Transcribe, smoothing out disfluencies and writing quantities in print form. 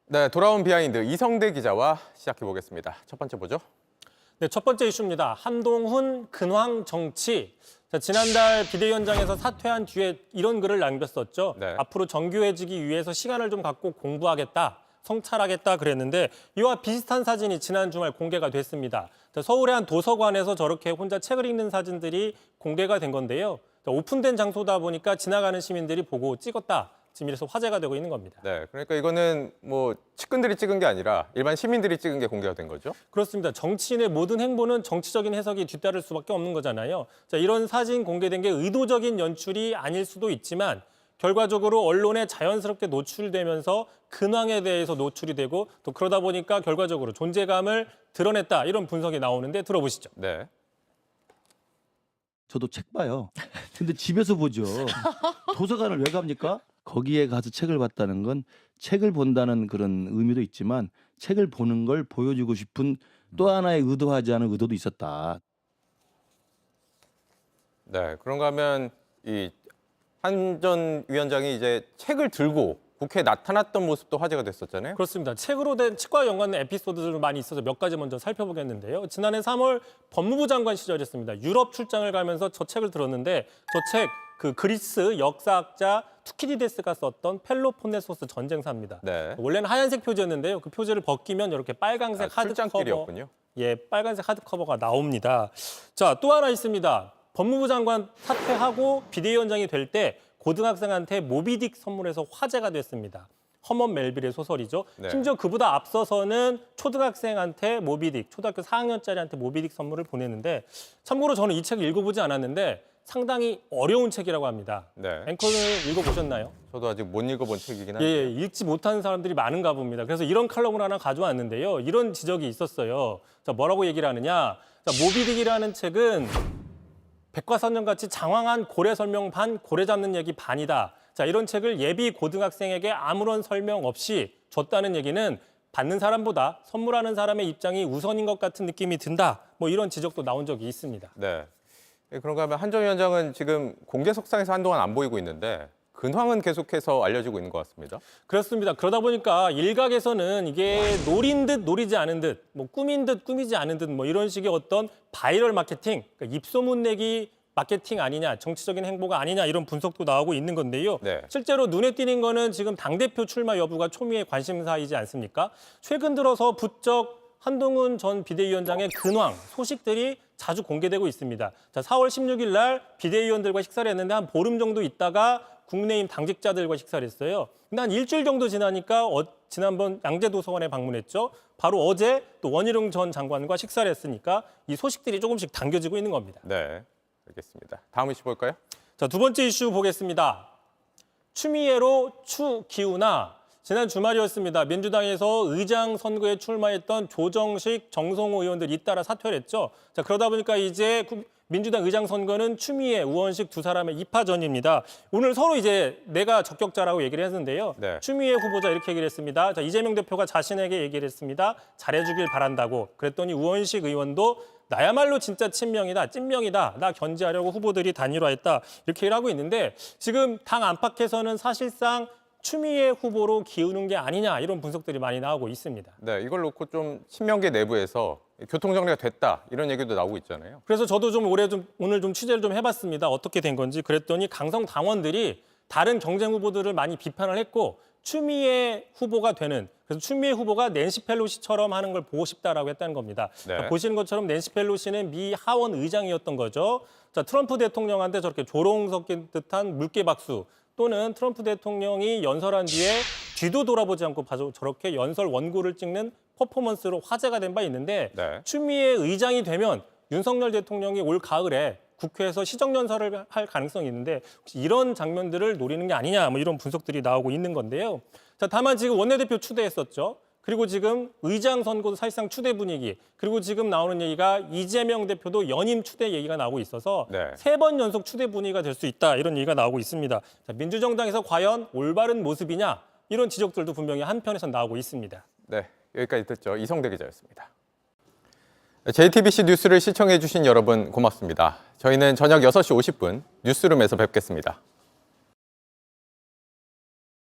네, 돌아온 비하인드 이성대 기자와 시작해 보겠습니다. 첫 번째 보죠. 네, 첫 번째 이슈입니다. 한동훈 근황 정치. 자, 지난달 비대위원장에서 사퇴한 뒤에 이런 글을 남겼었죠. 네. 앞으로 정규해지기 위해서 시간을 좀 갖고 공부하겠다, 성찰하겠다 그랬는데 이와 비슷한 사진이 지난 주말 공개가 됐습니다. 자, 서울의 한 도서관에서 저렇게 혼자 책을 읽는 사진들이 공개가 된 건데요. 자, 오픈된 장소다 보니까 지나가는 시민들이 보고 찍었다. 지금 이래서 화제가 되고 있는 겁니다. 네, 그러니까 이거는 뭐 측근들이 찍은 게 아니라 일반 시민들이 찍은 게 공개가 된 거죠. 그렇습니다. 정치인의 모든 행보는 정치적인 해석이 뒤따를 수밖에 없는 거잖아요. 자, 이런 사진 공개된 게 의도적인 연출이 아닐 수도 있지만 결과적으로 언론에 자연스럽게 노출되면서 근황에 대해서 노출이 되고 또 그러다 보니까 결과적으로 존재감을 드러냈다 이런 분석이 나오는데 들어보시죠. 네. 저도 책 봐요. 근데 집에서 보죠. 도서관을 왜 갑니까? 거기에 가서 책을 봤다는 건 책을 본다는 그런 의미도 있지만 책을 보는 걸 보여주고 싶은 또 하나의 의도하지 않은 의도도 있었다. 네, 그런가 하면 이 한 전 위원장이 이제 책을 들고 국회에 나타났던 모습도 화제가 됐었잖아요. 그렇습니다. 책으로 된 책과 연관된 에피소드들 많이 있어서 몇 가지 먼저 살펴보겠는데요. 지난해 3월 법무부 장관 시절이었습니다. 유럽 출장을 가면서 저 책을 들었는데 저 책 그 그리스 역사학자 투키디데스가 썼던 펠로폰네소스 전쟁사입니다. 네. 원래는 하얀색 표지였는데요. 그 표지를 벗기면 이렇게 빨간색 하드커버, 출장길이었군요. 예, 빨간색 하드커버가 나옵니다. 자, 또 하나 있습니다. 법무부 장관 사퇴하고 비대위원장이 될 때 고등학생한테 모비딕 선물해서 화제가 됐습니다. 허먼 멜빌의 소설이죠. 네. 심지어 그보다 앞서서는 초등학생한테 모비딕, 초등학교 4학년짜리한테 모비딕 선물을 보냈는데 참고로 저는 이 책을 읽어보지 않았는데 상당히 어려운 책이라고 합니다. 네. 앵커는 읽어보셨나요? 저도 아직 못 읽어본 책이긴 예, 한데. 읽지 못하는 사람들이 많은가 봅니다. 그래서 이런 칼럼을 하나 가져왔는데요. 이런 지적이 있었어요. 자, 뭐라고 얘기를 하느냐. 자, 모비딕이라는 책은 백과사전같이 장황한 고래 설명 반, 고래 잡는 얘기 반이다. 자, 이런 책을 예비 고등학생에게 아무런 설명 없이 줬다는 얘기는 받는 사람보다 선물하는 사람의 입장이 우선인 것 같은 느낌이 든다. 뭐 이런 지적도 나온 적이 있습니다. 네. 그런가 하면 한 전 위원장은 지금 공개석상에서 한동안 안 보이고 있는데 근황은 계속해서 알려지고 있는 것 같습니다. 그렇습니다. 그러다 보니까 일각에서는 이게 노린 듯 노리지 않은 듯, 뭐 꾸민 듯 꾸미지 않은 듯 뭐 이런 식의 어떤 바이럴 마케팅, 그러니까 입소문 내기 마케팅 아니냐, 정치적인 행보가 아니냐 이런 분석도 나오고 있는 건데요. 네. 실제로 눈에 띄는 거는 지금 당대표 출마 여부가 초미의 관심사이지 않습니까? 최근 들어서 부쩍 한동훈 전 비대위원장의 근황, 소식들이 자주 공개되고 있습니다. 자, 4월 16일 날 비대위원들과 식사를 했는데 한 보름 정도 있다가 국내임 당직자들과 식사를 했어요. 근데 한 일주일 정도 지나니까 지난번 양재도서관에 방문했죠. 바로 어제 또 원희룡 전 장관과 식사를 했으니까 이 소식들이 조금씩 당겨지고 있는 겁니다. 네, 알겠습니다. 다음 이슈 볼까요? 자, 두 번째 이슈 보겠습니다. 추미애로 추기우나 지난 주말이었습니다. 민주당에서 의장 선거에 출마했던 조정식, 정성호 의원들이 잇따라 사퇴를 했죠. 자, 그러다 보니까 이제 민주당 의장 선거는 추미애, 우원식 두 사람의 2파전입니다. 오늘 서로 이제 내가 적격자라고 얘기를 했는데요. 네. 추미애 후보자 이렇게 얘기를 했습니다. 자, 이재명 대표가 자신에게 얘기를 했습니다. 잘해주길 바란다고. 그랬더니 우원식 의원도 나야말로 진짜 친명이다, 찐명이다. 나 견제하려고 후보들이 단일화했다. 이렇게 얘기를 하고 있는데 지금 당 안팎에서는 사실상 추미애 후보로 기우는 게 아니냐 이런 분석들이 많이 나오고 있습니다. 네, 이걸 놓고 좀 친명계 내부에서 교통정리가 됐다 이런 얘기도 나오고 있잖아요. 그래서 저도 오늘 좀 취재를 좀 해봤습니다. 어떻게 된 건지. 그랬더니 강성 당원들이 다른 경쟁 후보들을 많이 비판을 했고 추미애 후보가 되는, 그래서 추미애 후보가 낸시 펠로시처럼 하는 걸 보고 싶다라고 했다는 겁니다. 네. 자, 보시는 것처럼 낸시 펠로시는 미 하원 의장이었던 거죠. 자, 트럼프 대통령한테 저렇게 조롱 섞인 듯한 물개박수 또는 트럼프 대통령이 연설한 뒤에 뒤도 돌아보지 않고 바로 저렇게 연설 원고를 찍는 퍼포먼스로 화제가 된 바 있는데 네. 추미애 의장이 되면 윤석열 대통령이 올 가을에 국회에서 시정연설을 할 가능성이 있는데 혹시 이런 장면들을 노리는 게 아니냐 뭐 이런 분석들이 나오고 있는 건데요. 자, 다만 지금 원내대표 추대했었죠. 그리고 지금 의장 선거도 사실상 추대 분위기, 그리고 지금 나오는 얘기가 이재명 대표도 연임 추대 얘기가 나오고 있어서 네. 3번 연속 추대 분위기가 될 수 있다 이런 얘기가 나오고 있습니다. 자, 민주정당에서 과연 올바른 모습이냐 이런 지적들도 분명히 한편에서 나오고 있습니다. 네, 여기까지 듣죠. 이성대 기자였습니다. JTBC 뉴스를 시청해 주신 여러분 고맙습니다. 저희는 저녁 6시 50분 뉴스룸에서 뵙겠습니다.